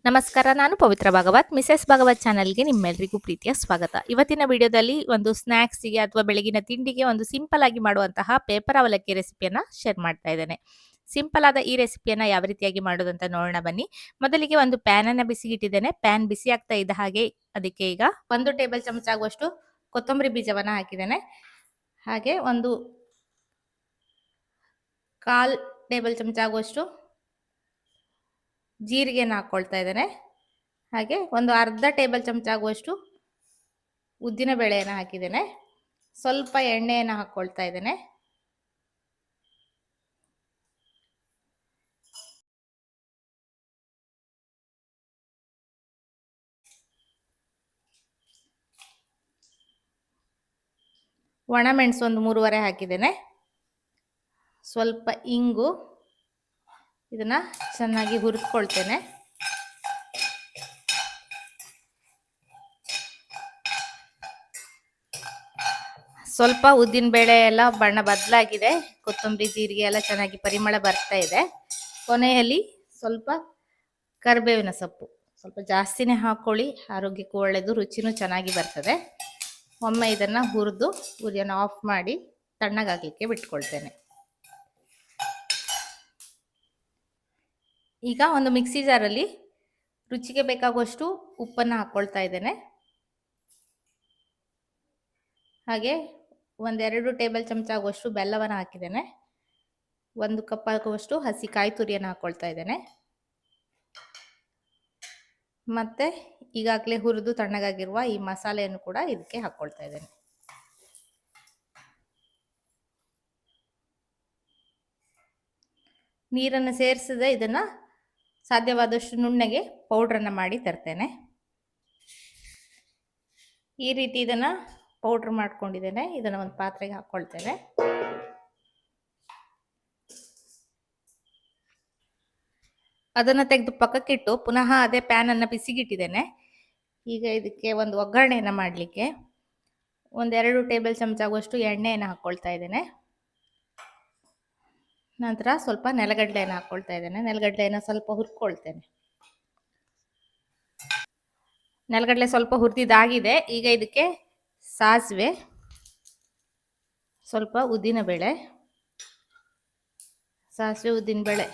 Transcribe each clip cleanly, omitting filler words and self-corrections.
ನಮಸ್ಕಾರ. ನಾನು ಪವಿತ್ರ ಭಾಗವತ್. ಮಿಸೆಸ್ ಭಾಗವತ್ ಚಾನಲ್‌ಗೆ ನಿಮ್ಮೆಲ್ಲರಿಗೂ ಪ್ರೀತಿಯ ಸ್ವಾಗತ. ಇವತ್ತಿನ ವಿಡಿಯೋದಲ್ಲಿ ಒಂದು ಸ್ನ್ಯಾಕ್ಸಿಗೆ ಅಥವಾ ಬೆಳಗಿನ ತಿಂಡಿಗೆ ಒಂದು ಸಿಂಪಲ್ ಆಗಿ ಮಾಡುವಂತಹ ಪೇಪರ್ ಅವಲಕ್ಕಿ ರೆಸಿಪಿಯನ್ನ ಶೇರ್ ಮಾಡ್ತಾ ಇದ್ದೇನೆ. ಸಿಂಪಲ್ ಆದ ಈ ರೆಸಿಪಿಯನ್ನ ಯಾವ ರೀತಿಯಾಗಿ ಮಾಡೋದಂತ ನೋಡೋಣ ಬನ್ನಿ. ಮೊದಲಿಗೆ ಒಂದು ಪ್ಯಾನ್ ಅನ್ನ ಬಿಸಿಗಿಟ್ಟಿದ್ದೇನೆ. ಪ್ಯಾನ್ ಬಿಸಿ ಆಗ್ತಾ ಇದ್ದ ಹಾಗೆ ಅದಕ್ಕೆ ಈಗ 1 ಟೇಬಲ್ ಚಮಚ ಆಗುವಷ್ಟು ಕೊತ್ತಂಬರಿ ಬೀಜವನ್ನ ಹಾಕಿದ್ದೇನೆ. ಹಾಗೆ ಒಂದು 1/4 ಟೇಬಲ್ ಚಮಚ ಆಗುವಷ್ಟು ಜೀರಿಗೆನ ಹಾಕ್ಕೊಳ್ತಾ ಇದ್ದೇನೆ. ಹಾಗೆ ಒಂದು ಅರ್ಧ ಟೇಬಲ್ ಚಮಚ ಆಗುವಷ್ಟು ಉದ್ದಿನ ಬೇಳೆಯನ್ನು ಹಾಕಿದ್ದೇನೆ. ಸ್ವಲ್ಪ ಎಣ್ಣೆಯನ್ನು ಹಾಕ್ಕೊಳ್ತಾ ಇದ್ದೇನೆ. ಒಣಮೆಣಸು ಒಂದು 3 ಹಾಕಿದ್ದೇನೆ. ಸ್ವಲ್ಪ ಇಂಗು, ಇದನ್ನ ಚೆನ್ನಾಗಿ ಹುರಿದ್ಕೊಳ್ತೇನೆ. ಸ್ವಲ್ಪ ಉದ್ದಿನ ಬೇಳೆ ಎಲ್ಲ ಬಣ್ಣ ಬದಲಾಗಿದೆ. ಕೊತ್ತಂಬರಿ ಜೀರಿಗೆ ಎಲ್ಲ ಚೆನ್ನಾಗಿ ಪರಿಮಳ ಬರ್ತಾ ಇದೆ. ಕೊನೆಯಲ್ಲಿ ಸ್ವಲ್ಪ ಕರಿಬೇವಿನ ಸೊಪ್ಪು ಸ್ವಲ್ಪ ಜಾಸ್ತಿನೇ ಹಾಕೊಳ್ಳಿ, ಆರೋಗ್ಯಕ್ಕೂ ಒಳ್ಳೆಯದು, ರುಚಿನೂ ಚೆನ್ನಾಗಿ ಬರ್ತದೆ. ಒಮ್ಮೆ ಇದನ್ನು ಹುರಿದು ಉರಿಯನ್ನು ಆಫ್ ಮಾಡಿ ತಣ್ಣಗಾಗಲಿಕ್ಕೆ ಬಿಟ್ಕೊಳ್ತೇನೆ. ಈಗ ಒಂದು ಮಿಕ್ಸಿ ಜಾರಲ್ಲಿ ರುಚಿಗೆ ಬೇಕಾಗುವಷ್ಟು ಉಪ್ಪನ್ನು ಹಾಕ್ಕೊಳ್ತಾ ಇದ್ದೇನೆ. ಹಾಗೆ 1-2 ಟೇಬಲ್ ಚಮಚ ಆಗುವಷ್ಟು ಬೆಲ್ಲವನ್ನು ಹಾಕಿದ್ದೇನೆ. 1 ಕಪ್ ಆಗುವಷ್ಟು ಹಸಿ ಕಾಯಿ ತುರಿಯನ್ನು ಹಾಕ್ಕೊಳ್ತಾ ಇದ್ದೇನೆ. ಮತ್ತೆ ಈಗಾಗಲೇ ಹುರಿದು ತಣ್ಣಗಾಗಿರುವ ಈ ಮಸಾಲೆಯನ್ನು ಕೂಡ ಇದಕ್ಕೆ ಹಾಕ್ಕೊಳ್ತಾ ಇದ್ದೇನೆ. ನೀರನ್ನು ಸೇರಿಸದೆ ಇದನ್ನು ಸಾಧ್ಯವಾದಷ್ಟು ನುಣ್ಣಗೆ ಪೌಡ್ರನ್ನು ಮಾಡಿ ತರ್ತೇನೆ. ಈ ರೀತಿ ಇದನ್ನು ಪೌಡ್ರ್ ಮಾಡ್ಕೊಂಡಿದ್ದೇನೆ. ಇದನ್ನು ಒಂದು ಪಾತ್ರೆಗೆ ಹಾಕ್ಕೊಳ್ತೇನೆ. ಅದನ್ನು ತೆಗೆದು ಪಕ್ಕಕ್ಕಿಟ್ಟು ಪುನಃ ಅದೇ ಪ್ಯಾನನ್ನು ಬಿಸಿಗಿಟ್ಟಿದ್ದೇನೆ. ಈಗ ಇದಕ್ಕೆ ಒಂದು ಒಗ್ಗರಣೆಯನ್ನು ಮಾಡಲಿಕ್ಕೆ 1-2 ಟೇಬಲ್ ಚಮಚ ಆಗುವಷ್ಟು ಎಣ್ಣೆಯನ್ನು ಹಾಕ್ಕೊಳ್ತಾ ಇದ್ದೇನೆ. ನಂತರ ಸ್ವಲ್ಪ ನೆಲಗಡಲೆಯನ್ನು ಹಾಕ್ಕೊಳ್ತಾ ಇದ್ದೇನೆ. ನೆಲಗಡಲೆಯನ್ನು ಸ್ವಲ್ಪ ಹುರ್ಕೊಳ್ತೇನೆ. ನೆಲಗಡಲೆ ಸ್ವಲ್ಪ ಹುರಿದಿದ್ದಾಗಿದೆ. ಈಗ ಇದಕ್ಕೆ ಸಾಸಿವೆ, ಸ್ವಲ್ಪ ಉದ್ದಿನಬೇಳೆ, ಉದ್ದಿನಬೇಳೆ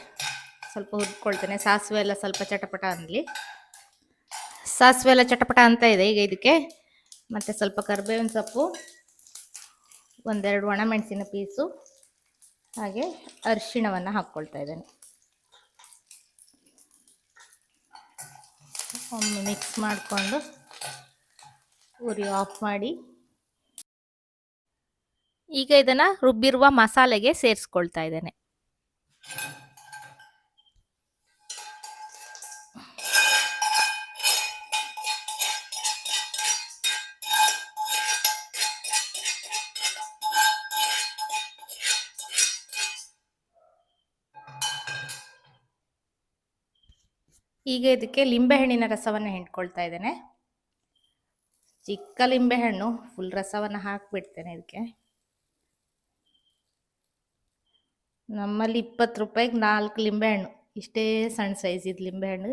ಸ್ವಲ್ಪ ಹುರ್ಕೊಳ್ತೇನೆ. ಸಾಸಿವೆ ಎಲ್ಲ ಸ್ವಲ್ಪ ಚಟಪಟ ಅನ್ನಲಿ. ಸಾಸಿವೆ ಎಲ್ಲ ಚಟಪಟ ಅಂತ ಇದೆ. ಈಗ ಇದಕ್ಕೆ ಮತ್ತೆ ಸ್ವಲ್ಪ ಕರಿಬೇವಿನ ಸೊಪ್ಪು, 1-2 ಒಣಮೆಣಸಿನ ಪೀಸು, ಹಾಗೆ ಅರಿಶಿಣವನ್ನು ಹಾಕ್ಕೊಳ್ತಾ ಇದ್ದೇನೆ. ಒಮ್ಮೆ ಮಿಕ್ಸ್ ಮಾಡಿಕೊಂಡು ಉರಿ ಆಫ್ ಮಾಡಿ ಈಗ ಇದನ್ನ ರುಬ್ಬಿರುವ ಮಸಾಲೆಗೆ ಸೇರಿಸ್ಕೊಳ್ತಾ ಇದ್ದೇನೆ. ಈಗ ಇದಕ್ಕೆ ಲಿಂಬೆಹಣ್ಣಿನ ರಸವನ್ನು ಹಿಂಡ್ಕೊಳ್ತಾ ಇದ್ದೇನೆ. ಚಿಕ್ಕ ಲಿಂಬೆಹಣ್ಣು, ಫುಲ್ ರಸವನ್ನು ಹಾಕಿಬಿಡ್ತೇನೆ ಇದಕ್ಕೆ. ನಮ್ಮಲ್ಲಿ 20 ರೂಪಾಯಿಗೆ 4 ಲಿಂಬೆಹಣ್ಣು, ಇಷ್ಟೇ ಸಣ್ಣ ಸೈಜಿದ್ದು ಲಿಂಬೆಹಣ್ಣು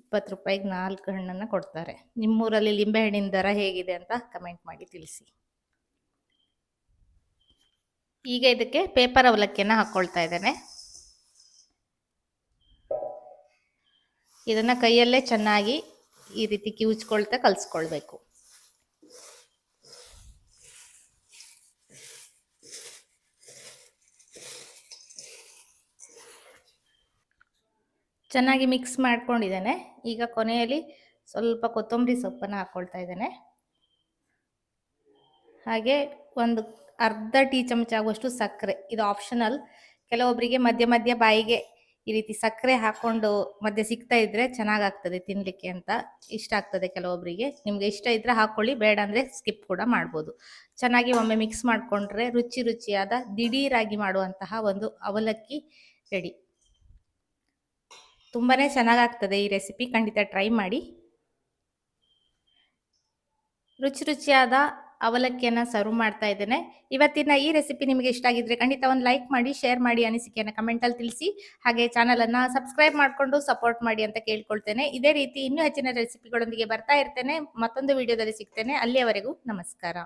20 ರೂಪಾಯಿಗೆ 4 ಹಣ್ಣನ್ನು ಕೊಡ್ತಾರೆ. ನಿಮ್ಮೂರಲ್ಲಿ ಲಿಂಬೆಹಣ್ಣಿನ ದರ ಹೇಗಿದೆ ಅಂತ ಕಮೆಂಟ್ ಮಾಡಿ ತಿಳಿಸಿ. ಈಗ ಇದಕ್ಕೆ ಪೇಪರ್ ಅವಲಕ್ಕಿಯನ್ನು ಹಾಕ್ಕೊಳ್ತಾ ಇದ್ದೇನೆ. ಇದನ್ನು ಕೈಯಲ್ಲೇ ಚೆನ್ನಾಗಿ ಈ ರೀತಿ ಕಿವುಚ್ಕೊಳ್ತಾ ಕಲಿಸ್ಕೊಳ್ಬೇಕು. ಚೆನ್ನಾಗಿ ಮಿಕ್ಸ್ ಮಾಡ್ಕೊಂಡಿದ್ದೇನೆ. ಈಗ ಕೊನೆಯಲ್ಲಿ ಸ್ವಲ್ಪ ಕೊತ್ತಂಬರಿ ಸೊಪ್ಪನ್ನು ಹಾಕ್ಕೊಳ್ತಾ ಇದ್ದೇನೆ. ಹಾಗೆ ಒಂದು ಅರ್ಧ ಟೀ ಚಮಚ ಆಗುವಷ್ಟು ಸಕ್ಕರೆ, ಇದು ಆಪ್ಷನಲ್. ಕೆಲವೊಬ್ಬರಿಗೆ ಮಧ್ಯ ಮಧ್ಯ ಬಾಯಿಗೆ ಈ ರೀತಿ ಸಕ್ಕರೆ ಹಾಕ್ಕೊಂಡು ಮಧ್ಯೆ ಸಿಗ್ತಾ ಇದ್ರೆ ಚೆನ್ನಾಗಾಗ್ತದೆ ತಿನ್ನಲಿಕ್ಕೆ ಅಂತ ಇಷ್ಟ ಆಗ್ತದೆ ಕೆಲವೊಬ್ಬರಿಗೆ. ನಿಮಗೆ ಇಷ್ಟ ಇದ್ರೆ ಹಾಕ್ಕೊಳ್ಳಿ, ಬೇಡ ಅಂದರೆ ಸ್ಕಿಪ್ ಕೂಡ ಮಾಡ್ಬೋದು. ಚೆನ್ನಾಗಿ ಒಮ್ಮೆ ಮಿಕ್ಸ್ ಮಾಡಿಕೊಂಡ್ರೆ ರುಚಿಯಾದ ದಿಢೀರಾಗಿ ಮಾಡುವಂತಹ ಒಂದು ಅವಲಕ್ಕಿ ರೆಡಿ. ತುಂಬಾ ಚೆನ್ನಾಗಾಗ್ತದೆ ಈ ರೆಸಿಪಿ, ಖಂಡಿತ ಟ್ರೈ ಮಾಡಿ. ರುಚಿಯಾದ ಅವಲಕ್ಕಿಯನ್ನ ಸರ್ವ್ ಮಾಡ್ತಾ ಇದ್ದೇನೆ. ಇವತ್ತಿನ ಈ ರೆಸಿಪಿ ನಿಮಗೆ ಇಷ್ಟ ಆಗಿದ್ರೆ ಖಂಡಿತ ಒಂದು ಲೈಕ್ ಮಾಡಿ, ಶೇರ್ ಮಾಡಿ, ಅನಿಸಿಕೆಯನ್ನ ಕಮೆಂಟ್ ಅಲ್ಲಿ ತಿಳಿಸಿ. ಹಾಗೆ ಚಾನಲ್ ಅನ್ನ ಸಬ್ಸ್ಕ್ರೈಬ್ ಮಾಡ್ಕೊಂಡು ಸಪೋರ್ಟ್ ಮಾಡಿ ಅಂತ ಕೇಳ್ಕೊಳ್ತೇನೆ. ಇದೇ ರೀತಿ ಇನ್ನೂ ಹೆಚ್ಚಿನ ರೆಸಿಪಿಗಳೊಂದಿಗೆ ಬರ್ತಾ ಇರ್ತೇನೆ. ಮತ್ತೊಂದು ವಿಡಿಯೋದಲ್ಲಿ ಸಿಗ್ತೇನೆ. ಅಲ್ಲಿಯವರೆಗೂ ನಮಸ್ಕಾರ.